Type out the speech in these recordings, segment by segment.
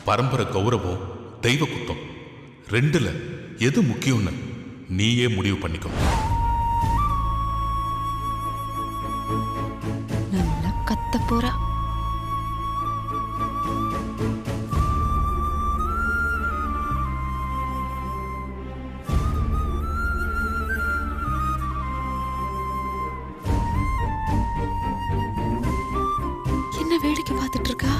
பரம்பரை கௌரவம், தெய்வ குத்தம் ரெண்டுல எது முக்கியம்னு நீயே முடிவு பண்ணிக்கோ. நல்லா கத்த போறா. என்ன வேடிக்கை பார்த்துட்டு இருக்கா?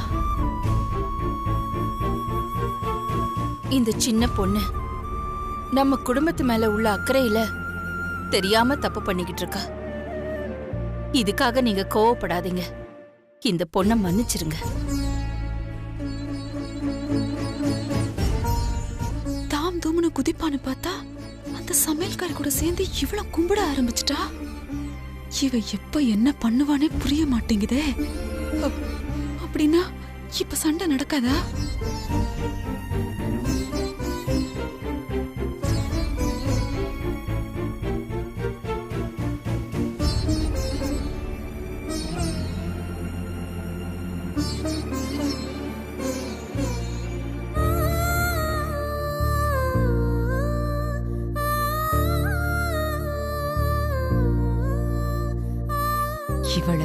இந்த சின்ன பொண்ணு நம்ம குடும்பத்து மேல உள்ள அக்கறையில தெரியாம தப்பு பண்ணிக்கிட்டு இருக்கா. இதுக்காக நீங்க கோவப்படாதீங்க. இந்த பொண்ணை மன்னிச்சிருங்க. தாம் தூம்னு குதிப்பான்னு பார்த்தா அந்த சமையல்காரி கூட சேர்ந்து இவ்வளவு கும்பிட ஆரம்பிச்சிட்டா. இவ எப்ப என்ன பண்ணுவானே புரிய மாட்டேங்குதே. அப்படின்னா இப்ப சண்டை நடக்காதா? இவள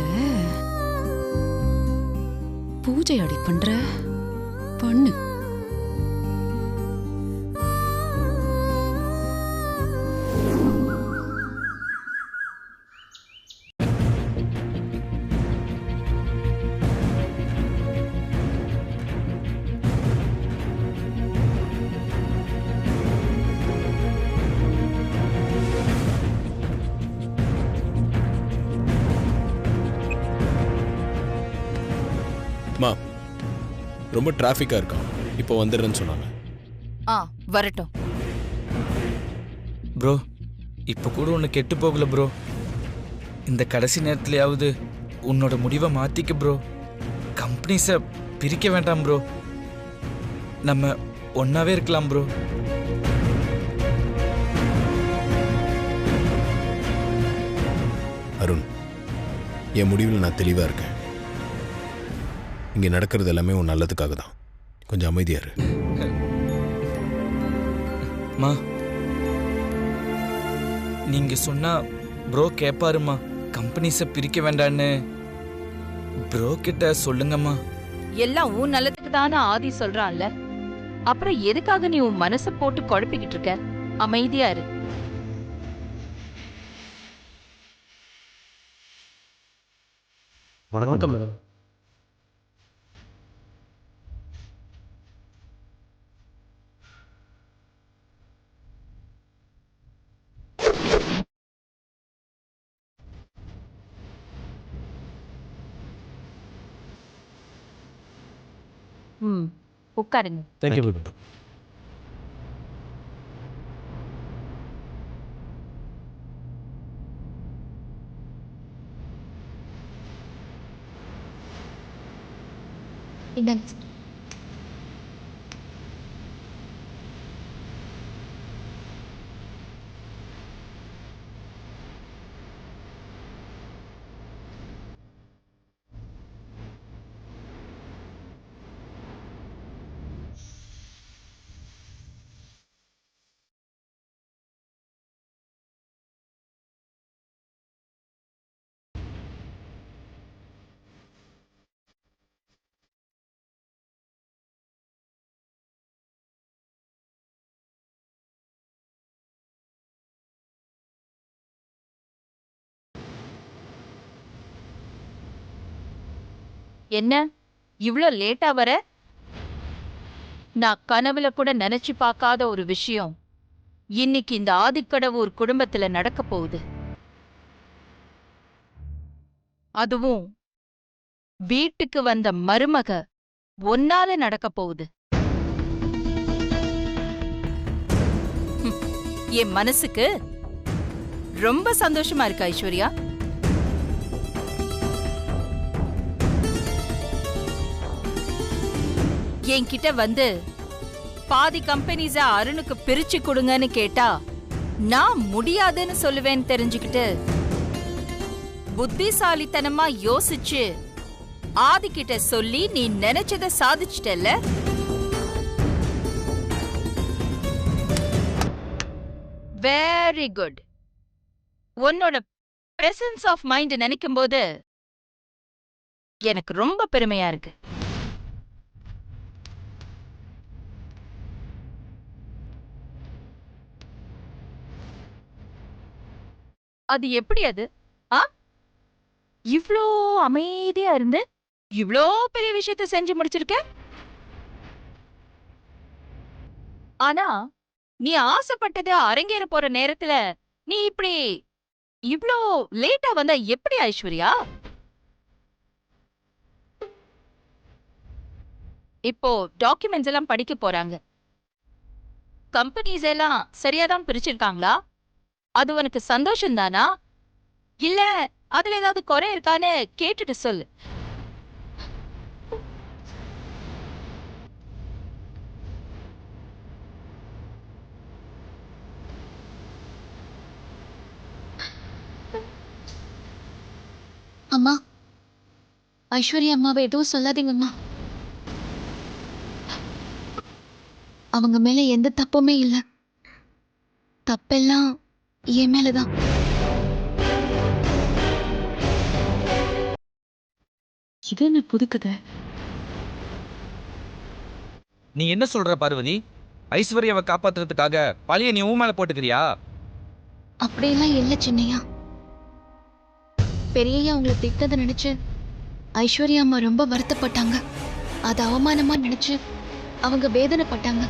பூஜை அடி பண்ற பொண்ணு. மா, ரொம்ப டிராஃபிக்கா இருக்கா, இப்போ வந்துடுறேன்னு சொன்னாங்க. வரட்டும். ப்ரோ, இப்போ கூட ஒன்று கெட்டு போகல ப்ரோ. இந்த கடைசி நேரத்துலையாவது உன்னோட முடிவை மாற்றிக்க ப்ரோ. கம்பெனிஸை பிரிக்க வேண்டாம் ப்ரோ. நம்ம ஒன்றாவே இருக்கலாம் ப்ரோ. அருண், என் முடிவில் நான் தெளிவாக இருக்கேன். இங்கே நடக்கிறது எல்லாமே உன் நல்லதுக்காக தான். கொஞ்சம் அமைதியா இரு. மா, நீங்க சொன்னா ப்ரோ கேப்பாருமா. கம்பெனிஸை பிரிக்க வேண்டான்னு ப்ரோ கிட்ட சொல்லுங்கம்மா. எல்லாம் உன் நல்லதுக்கு தானே ஆதி சொல்றான்ல. அப்புறம் எதுக்காக நீ உன் மனசை போட்டு குழப்பிக்கிட்டு இருக்க? அமைதியா இரு. வணக்கம் மேடம். உட்காருங்க. Thank you madam. என்ன இவ்ளோ லேட்டா வர? நான் கனவுல கூட நினைச்சு பார்க்காத ஒரு விஷயம் இன்னைக்கு இந்த ஆதிக்கடவுர் குடும்பத்துல நடக்க போகுது. அதுவும் வீட்டுக்கு வந்த மருமக ஒன்னால நடக்க போகுது. என் மனசுக்கு ரொம்ப சந்தோஷமா இருக்கு ஐஸ்வர்யா. என்கிட்ட வந்து பாதி கம்பெனிஸ அருணுக்கு பிரிச்சு கொடுங்கன்னு கேட்டா நான் முடியாதுன்னு சொல்லுவேன்னு தெரிஞ்சுக்கிட்டு புத்திசாலித்தனமா யோசிச்சு ஆதிக்கிட்ட சொல்லி நீ நினைச்சத சாதிச்சிட்டல்ல. Very good. உன்னோட பிரசன்ஸ் ஆஃப் மைண்ட் நினைக்கும் போது எனக்கு ரொம்ப பெருமையா இருக்கு. அது எப்படி அது? இவ்ளோ அமைதியா இருந்து இவ்ளோ பெரிய விஷயத்த செஞ்சு முடிச்சிருக்க. ஆனா நீ ஆசைப்பட்டது அரங்கேற போற நேரத்துல நீ இப்படி இவ்ளோ லேட்டா வந்தா எப்படி ஐஸ்வர்யா? இப்போ டாக்குமெண்ட்ஸ் எல்லாம் படிக்க போறாங்க. கம்பெனிஸ் எல்லாம் சரியாதான் பிரிச்சிருக்காங்களா? அது உனக்கு சந்தோஷம் தானா? இல்ல அதுல ஏதாவது குறை இருக்கான்னு கேட்டுட்டு சொல்லு. அம்மா, ஐஸ்வர்யா அம்மாவை எதுவும் சொல்லாதீங்கம்மா. அவங்க மேல எந்த தப்புமே இல்லை. தப்பெல்லாம் என் மேலதான். இது என்ன புதுக்கதை? நீ என்ன சொல்ற பார்வதி? ஐஸ்வர்யாவை காப்பாத்துறதுக்காக பழைய நீ உன் மேல போட்டுக்கிறியா? அப்படியெல்லாம் இல்லை சின்னையா. பெரியய்யா அவங்களை திட்டதை நினைச்சு ஐஸ்வர்யா அம்மா ரொம்ப வருத்தப்பட்டாங்க. அது அவமானமா நினைச்சு அவங்க வேதனைப்பட்டாங்க.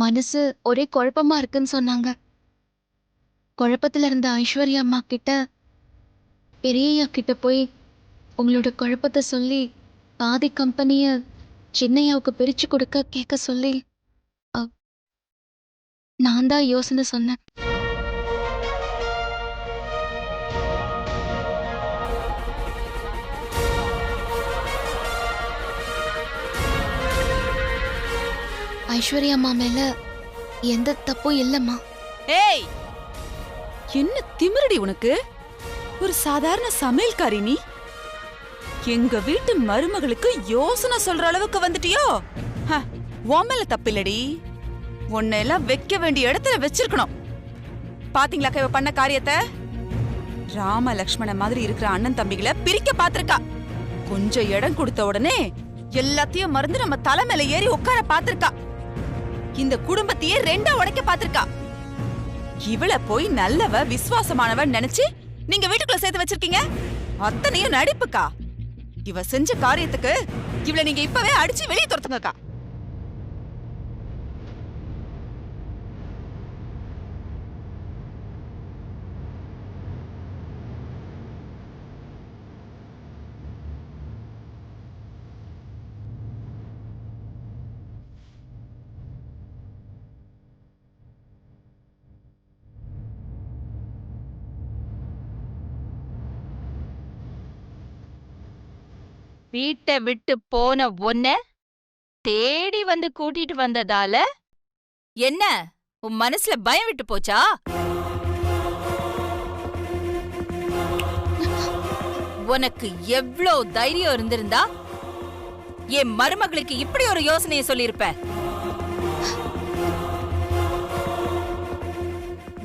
மனசு ஒரே குழப்பமா இருக்குன்னு சொன்னாங்க. குழப்பத்துல இருந்த ஐஸ்வர்யா அம்மா கிட்ட பெரியய்யா கிட்ட போய் உங்களோட குழப்பத்தை சொல்லி பாதி கம்பெனிய சின்னையாவுக்கு பிரிச்சு கொடுக்க கேட்க சொல்லி நான் தான் யோசனை சொன்னேன். ஐஸ்வர்யா அம்மா மேல எந்த தப்பும் இல்லம்மா. ஏய், என்ன திமிரடி உனக்கு? ஒரு சாதாரண சமையல்காரி நீ எங்க வீட்டு மருமகளுக்கு யோசனை சொல்ற அளவுக்கு வந்துட்டியோ? உன் மேல தப்பில்லடி. உன்னை எல்லாம் வைக்க வேண்டிய இடத்துல வச்சிருக்கணும். பாத்தீங்களா இவ பண்ண காரியத்தை? ராம லக்ஷ்மண மாதிரி இருக்கிற அண்ணன் தம்பிகளை பிரிக்க பாத்திருக்கா. கொஞ்சம் இடம் கொடுத்த உடனே எல்லாத்தையும் மறந்து நம்ம தலை மேல ஏறி உட்கார பாத்திருக்கா. இந்த குடும்பத்தையே ரெண்டா உடைக்க பாத்திருக்கா. இவளை போய் நல்லவ விசுவாசமானவ நினைச்சு நீங்க வீட்டுக்குள்ள சேர்த்து வச்சிருக்கீங்க. அத்தனையும் நடிப்புக்கா. இவ செஞ்ச காரியத்துக்கு இவளை நீங்க இப்பவே அடிச்சு வெளியே துரத்துங்கக்கா. வீட்டை விட்டு போன ஒன்ன தேடி வந்து கூட்டிட்டு வந்ததால என்ன உன் மனசுல பயம் விட்டு போச்சா? உனக்கு எவ்ளோ தைரியம் இருந்திருந்தா என் மருமகளுக்கு இப்படி ஒரு யோசனையை சொல்லியிருப்ப.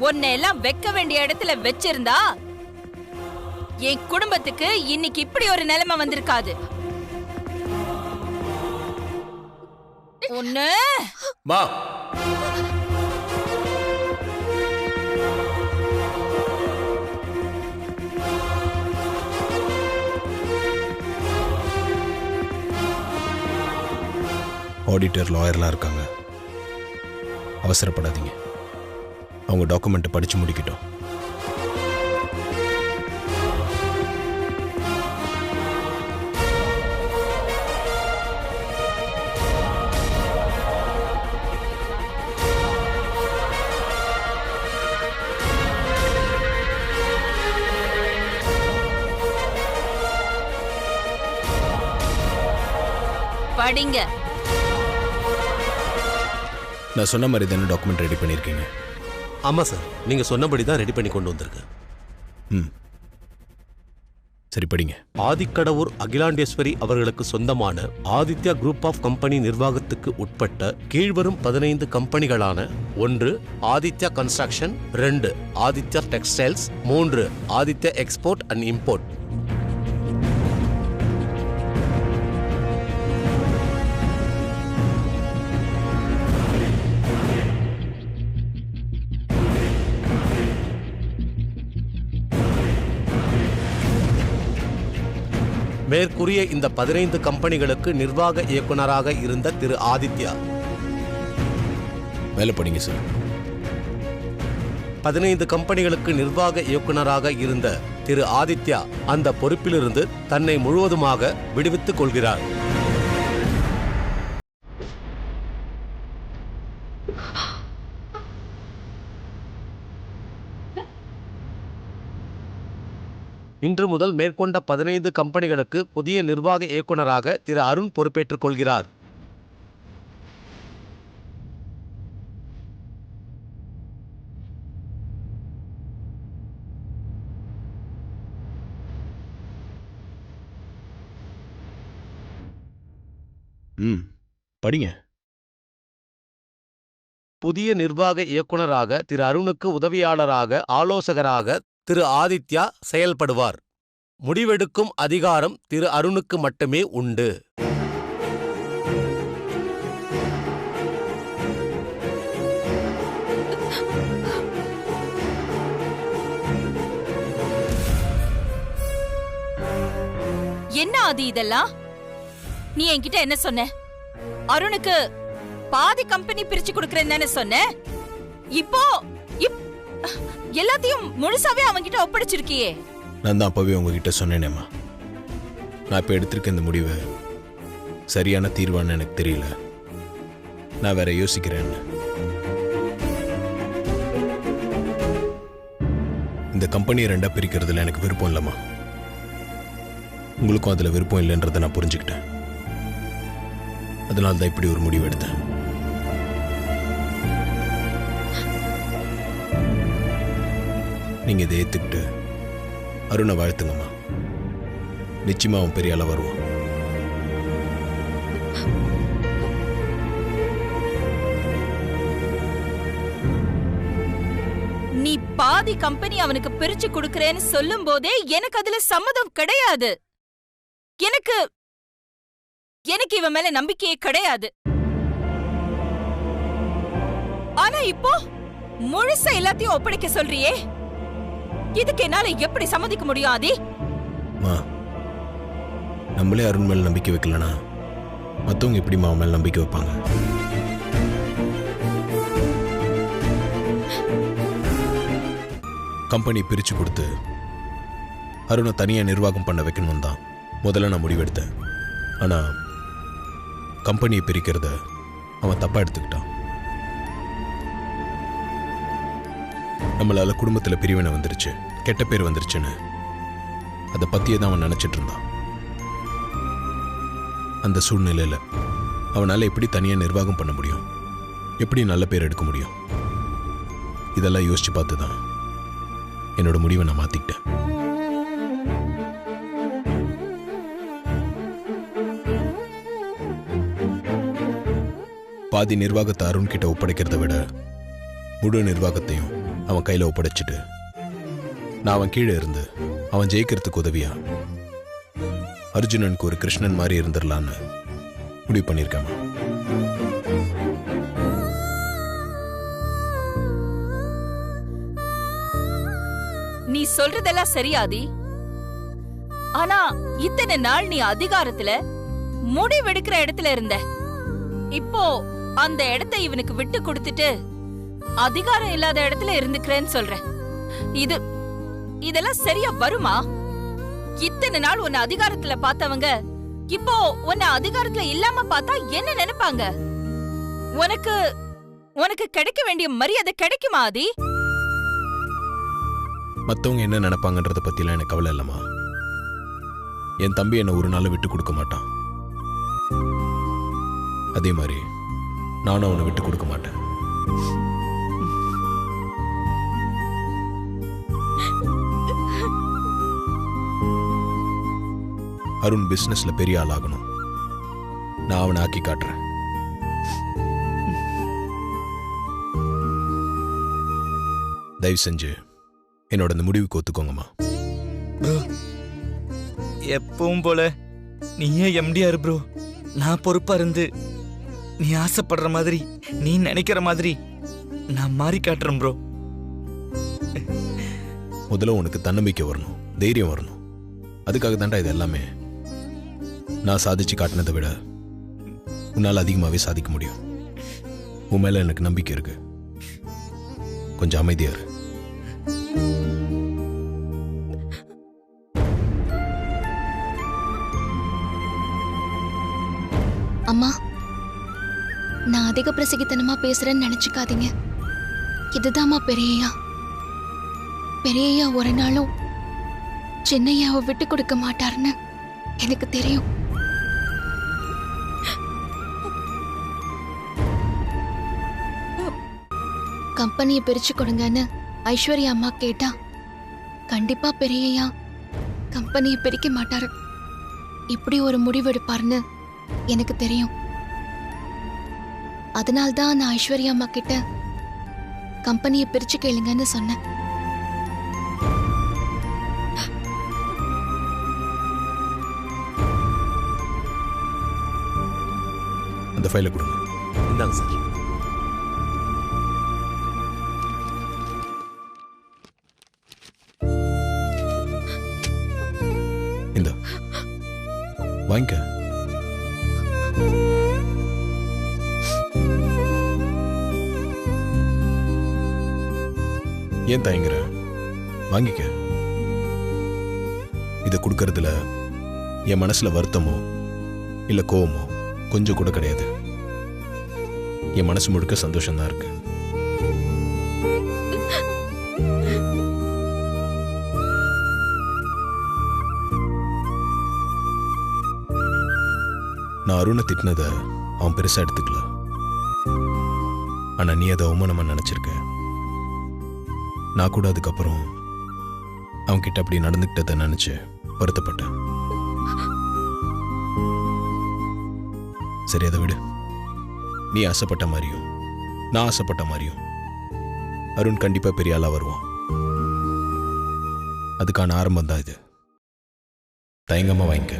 உன்னை எல்லாம் வைக்க வேண்டிய இடத்துல வச்சிருந்தா என் குடும்பத்துக்கு இன்னைக்கு இப்படி ஒரு நிலைமை வந்திருக்காது. ஒண்ணு மா, ஆடிட்டர் லாயர்லாம் இருக்காங்க. அவசரப்படாதீங்க. அவங்க டாக்குமெண்ட்டை படிச்சு முடிக்கட்டும். படிங்க. நான் சொன்ன மாதிரி தானே டாக்குமெண்ட் ரெடி பண்ணியிருக்கீங்க? ஆமாம் சார், நீங்கள் சொன்னபடி தான் ரெடி பண்ணி கொண்டு வந்திருக்கேன். ம். சரி படிங்க. ஆதிக்கடவூர் அகிலாண்டேஸ்வரி அவர்களுக்கு சொந்தமான ஆதித்யா குரூப் ஆஃப் கம்பெனி நிர்வாகத்துக்கு உட்பட்ட கீழ்வரும் 15 கம்பெனிகளான 1 Aditya construction, 2 Aditya textiles, 3 Aditya export and import. மேற்கூறிய இந்த 15 கம்பெனிகளுக்கு நிர்வாக இயக்குனராக இருந்த திரு ஆதித்யா. மேலே படிங்க சார். 15 கம்பெனிகளுக்கு நிர்வாக இயக்குனராக இருந்த திரு ஆதித்யா அந்த பொறுப்பிலிருந்து தன்னை முழுவதுமாக விடுவித்துக் கொள்கிறார். இன்று முதல் மேற்கொண்ட 15 கம்பெனிகளுக்கு புதிய நிர்வாக இயக்குனராக திரு அருண் பொறுப்பேற்றுக் கொள்கிறார். படிங்க. புதிய நிர்வாக இயக்குனராக திரு அருணுக்கு உதவியாளராக, ஆலோசகராக திரு ஆதித்யா செயல்படுவார். முடிவெடுக்கும் அதிகாரம் திரு அருணுக்கு மட்டுமே உண்டு. என்ன ஆதி இதெல்லாம்? நீ என்கிட்ட என்ன சொன்ன? அருணுக்கு பாதி கம்பெனி பிரிச்சு கொடுக்கறேன்னு சொன்ன. இப்போ எல்லாத்தையும் முழுசாவே அவன்கிட்ட ஒப்படைச்சிருக்கியே. நான் தான் அப்பவே உங்ககிட்ட சொன்னேனேம்மா, நான் இப்போ எடுத்திருக்க இந்த முடிவு சரியான தீர்வான்னு எனக்கு தெரியல, நான் வேற யோசிக்கிறேன்னு. இந்த கம்பெனியை 2 பிரிக்கிறதுல எனக்கு விருப்பம் இல்லைம்மா. உங்களுக்கும் அதில் விருப்பம் இல்லைன்றதை நான் புரிஞ்சுக்கிட்டேன். அதனால தான் இப்படி ஒரு முடிவு எடுத்தேன். நீங்க இதை ஏத்துக்கிட்டு அருணை வாழ்த்துங்கம்மா. நிச்சயமா அவன் பெரிய ஆளா வருவான். நீ பாதி கம்பெனி அவனுக்கு பிரிச்சு கொடுக்கறேன்னு சொல்லும் போதே எனக்கு அதுல சம்மதம் கிடையாது. எனக்கு இவன் மேல நம்பிக்கையே கிடையாது. ஆனா இப்போ முழுசா எல்லாத்தையும் ஒப்படைக்க சொல்றியே, இதுக்கு என்னால எப்படி சம்மதிக்க முடியும் ஆதி? நம்மளே அருண் மேல நம்பிக்கை வைக்கலனா மத்தவங்க எப்படி அவன் மேல நம்பிக்கை வைப்பாங்க? கம்பெனி பிரிச்சு கொடுத்து அருணை தனியா நிர்வாகம் பண்ண வைக்கணும் தான் முதல்ல நான் முடிவெடுத்தேன். ஆனா கம்பெனியை பிரிக்கிறத அவன் தப்பா எடுத்துக்கிட்டான். நம்மளால குடும்பத்துல பிரிவினை வந்துருச்சு, கெட்ட பேர் வந்துருச்சுன்னு அதை பத்தியே தான் அவன் நினைச்சிட்டு இருந்தான். அந்த சூழ்நிலையில அவனால எப்படி தனியா நிர்வாகம் பண்ண முடியும், எப்படி நல்ல பேர் எடுக்க முடியும்? இதெல்லாம் யோசிச்சு பார்த்து தான் என்னோட முடிவை நான் மாத்திக்கிட்டேன். பாதி நிர்வாகத்தை அருண் கிட்ட ஒப்படைக்கிறத விட முழு நிர்வாகத்தையும் அவன் கையில ஒப்படைச்சிட்டு நான் அவன் கீழே இருந்து அவன் ஜெயிக்கிறதுக்கு உதவியா அர்ஜுனனுக்கு ஒரு கிருஷ்ணன் மாதிரி இருந்துடலான்னு முடிவு பண்ணியிருக்காமா. நீ சொல்றதெல்லாம் சரியாதி. ஆனா இத்தனை நாள் நீ அதிகாரத்துல முடிவெடுக்கிற இடத்துல இருந்த. இப்போ அந்த இடத்தை இவனுக்கு விட்டு கொடுத்துட்டு அதிகாரம் இல்லாத இடத்துல இருந்துக்கிறேன்னு சொல்ற. இதெல்லாம் சரியா வருமா? இத்தனை நாள் உன்னை அதிகாரத்துல பார்த்தவங்க இப்போ உன்னை அதிகாரத்துல இல்லாம பார்த்தா என்ன நினைப்பாங்க? உனக்கு கிடைக்க வேண்டிய மரியாதை கிடைக்குமா ஆதி? மத்தவங்க என்ன நினைப்பாங்கன்றத பத்திலாம் எனக்கு கவலை இல்லம்மா. என் தம்பி என்னை ஒரு நாள் விட்டு கொடுக்க மாட்டான். அதே மாதிரி நானும் அவனை விட்டு கொடுக்க மாட்டேன். அருண் பிசினஸ்ல பெரிய ஆள் ஆகணும். நான் அவனை ஆக்கி காட்டுறேன். தயவு செஞ்சு என்னோட இந்த முடிவுக்கு ஒத்துக்கோங்கம்மா. ப்ரோ எப்பவும் போல நீயே எம்டிஆர் ப்ரோ. நான் பொறுப்பா இருந்து நீ ஆசைப்படுற மாதிரி நீ நினைக்கிற மாதிரி நான் மாறி காட்டுறேன் ப்ரோ. முதல்ல உனக்கு தன்னம்பிக்கை வரணும், தைரியம் வரணும். அதுக்காக தான்டா இது எல்லாமே. நான் சாதிச்சு காட்டினதை விட உன்னால் அதிகமாகவே சாதிக்க முடியும். உன் மேல எனக்கு நம்பிக்கை இருக்கு. கொஞ்சம் அமைதியா இரு. அம்மா, நான் அதிக பிரசங்கித்தனமா பேசுறேன்னு நினைச்சுக்காதீங்க. இதுதாம்மா பெரியய்யா. பெரியய்யா ஒரு நாளும் சின்னையாவை விட்டு கொடுக்க மாட்டாருன்னு எனக்கு தெரியும். கம்பெனியை பிரிச்சு கொடுங்கன்னு ஐஸ்வர்யா அம்மா கேட்டா கண்டிப்பா பெரியய்யா கம்பெனியை பிரிக்க மாட்டாரு. இப்படி ஒரு முடிவெடுப்பாருன்னு எனக்கு தெரியும். அதனால்தான் நான் ஐஸ்வர்யா அம்மா கிட்ட கம்பெனியை பிரிச்சு கேளுங்கன்னு சொன்னேன். அந்த ஃபைலை கொடுங்க. இந்தாங்க சார். இந்த வாங்கிக்க. ஏன் தயங்குற? வாங்கிக்க. இதை கொடுக்கறதுல என் மனசுல வருத்தமோ இல்ல கோவமோ கொஞ்சம் கூட கிடையாது. என் மனசு முழுக்க சந்தோஷம்தான் இருக்கு. நான் அருணை திட்டினத அவன் பெருசா எடுத்துக்கல. ஆனா நீ அதை அவமானமா நினைச்சிருக்க. நான் கூட அதுக்கப்புறம் அவன் கிட்ட அப்படி நடந்துக்கிட்டதை நினைச்சு வருத்தப்பட்டேன். சரி, அதை விடு. நீ ஆசைப்பட்ட மாதிரியும் நான் ஆசைப்பட்ட மாதிரியும் அருண் கண்டிப்பா பெரிய ஆளா வருவான். அதுக்கான ஆரம்பம் தான் இது. தயங்காம வாங்கிக்க.